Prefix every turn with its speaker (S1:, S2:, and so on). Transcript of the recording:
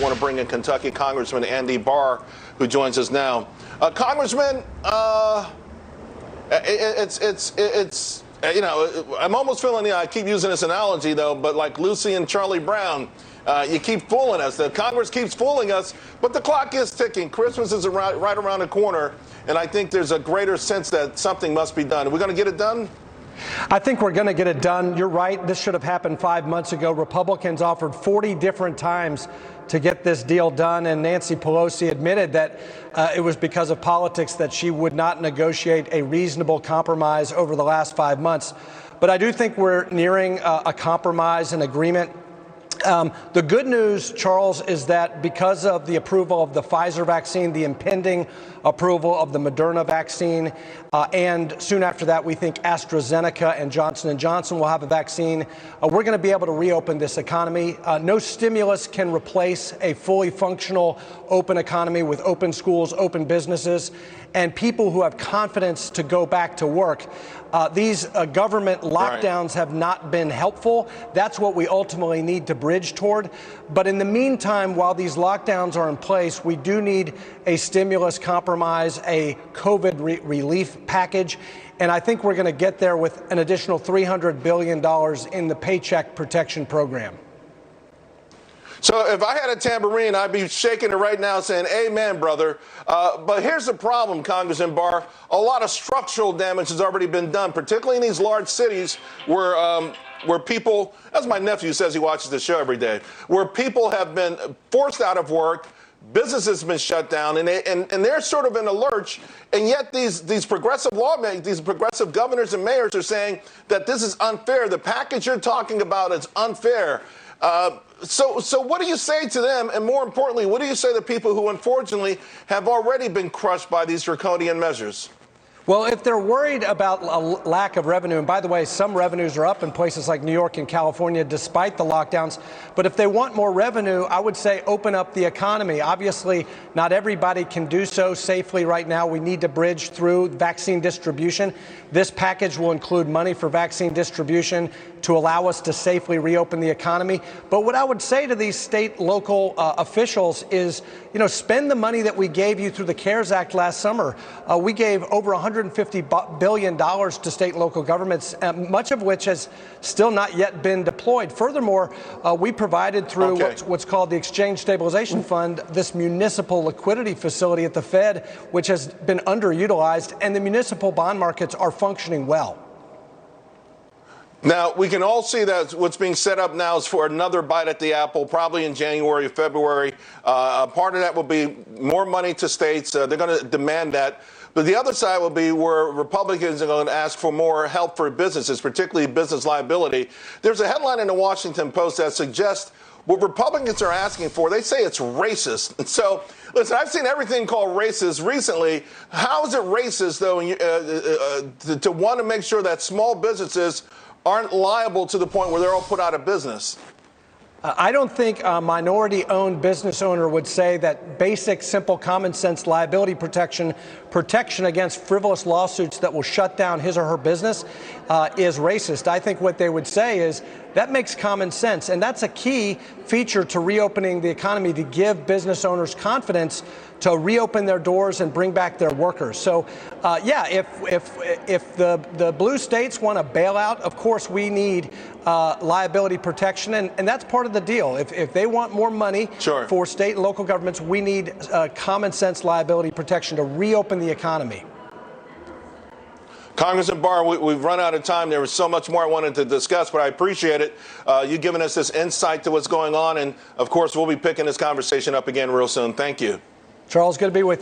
S1: want to bring in Kentucky Congressman Andy Barr, who joins us now. Congressman, it's you know, I'm almost feeling, I keep using this analogy though, but like Lucy and Charlie Brown, you keep fooling us. The Congress keeps fooling us, but the clock is ticking. Christmas is right around the corner, and I think there's a greater sense that something must be done. Are we going to get it done?
S2: I think we're going to get it done. You're right. This should have happened 5 months ago. Republicans offered 40 different times to get this deal done, and Nancy Pelosi admitted that it was because of politics that she would not negotiate a reasonable compromise over the last 5 months. But I do think we're nearing a compromise, an agreement. The good news, Charles, is that because of the approval of the Pfizer vaccine, the impending approval of the Moderna vaccine, and soon after that, we think AstraZeneca and Johnson & Johnson will have a vaccine, we're going to be able to reopen this economy. No stimulus can replace a fully functional open economy with open schools, open businesses, and people who have confidence to go back to work. These government lockdowns have not been helpful. That's what we ultimately need to bridge toward. But in the meantime, while these lockdowns are in place, we do need a stimulus compromise, a COVID relief package. And I think we're going to get there with an additional $300 billion in the Paycheck Protection Program.
S1: So if I had a tambourine, I'd be shaking it right now saying, amen, brother. But here's the problem, Congressman Barr. A lot of structural damage has already been done, particularly in these large cities where people, as my nephew says, he watches the show every day, where people have been forced out of work, businesses have been shut down, and they're sort of in a lurch, and yet these progressive lawmakers, these progressive governors and mayors are saying that this is unfair. The package you're talking about is unfair. So what do you say to them? And more importantly, what do you say to people who unfortunately have already been crushed by these draconian measures?
S2: Well, if they're worried about a lack of revenue, and by the way, some revenues are up in places like New York and California despite the lockdowns, but if they want more revenue, I would say open up the economy. Obviously, not everybody can do so safely right now. We need to bridge through vaccine distribution. This package will include money for vaccine distribution to allow us to safely reopen the economy. But what I would say to these state, local officials is, spend the money that we gave you through the CARES Act last summer. We gave over $150 billion to state and local governments, much of which has still not yet been deployed. Furthermore, we provided through what's called the Exchange Stabilization Fund, this municipal liquidity facility at the Fed, which has been underutilized, and the municipal bond markets are functioning well.
S1: Now, we can all see that what's being set up now is for another bite at the apple, probably in January or February. Part of that will be more money to states. They're going to demand that. But the other side will be where Republicans are going to ask for more help for businesses, particularly business liability. There's a headline in the Washington Post that suggests what Republicans are asking for. They say it's racist. And so, listen, I've seen everything called racist recently. How is it racist, though, to want to make sure that small businesses aren't liable to the point where they're all put out of business?
S2: I don't think a minority-owned business owner would say that basic, simple, common-sense liability protection against frivolous lawsuits that will shut down his or her business is racist. I think what they would say is that makes common sense, and that's a key feature to reopening the economy, to give business owners confidence to reopen their doors and bring back their workers. So, if the blue states want a bailout, of course we need liability protection, and that's part of the deal. If they want more money for state and local governments, we need common sense liability protection to reopen the economy.
S1: Congressman Barr, we've run out of time. There was so much more I wanted to discuss, but I appreciate it. You giving us this insight to what's going on, and of course we'll be picking this conversation up again real soon. Thank you.
S2: Charles, good to be with you.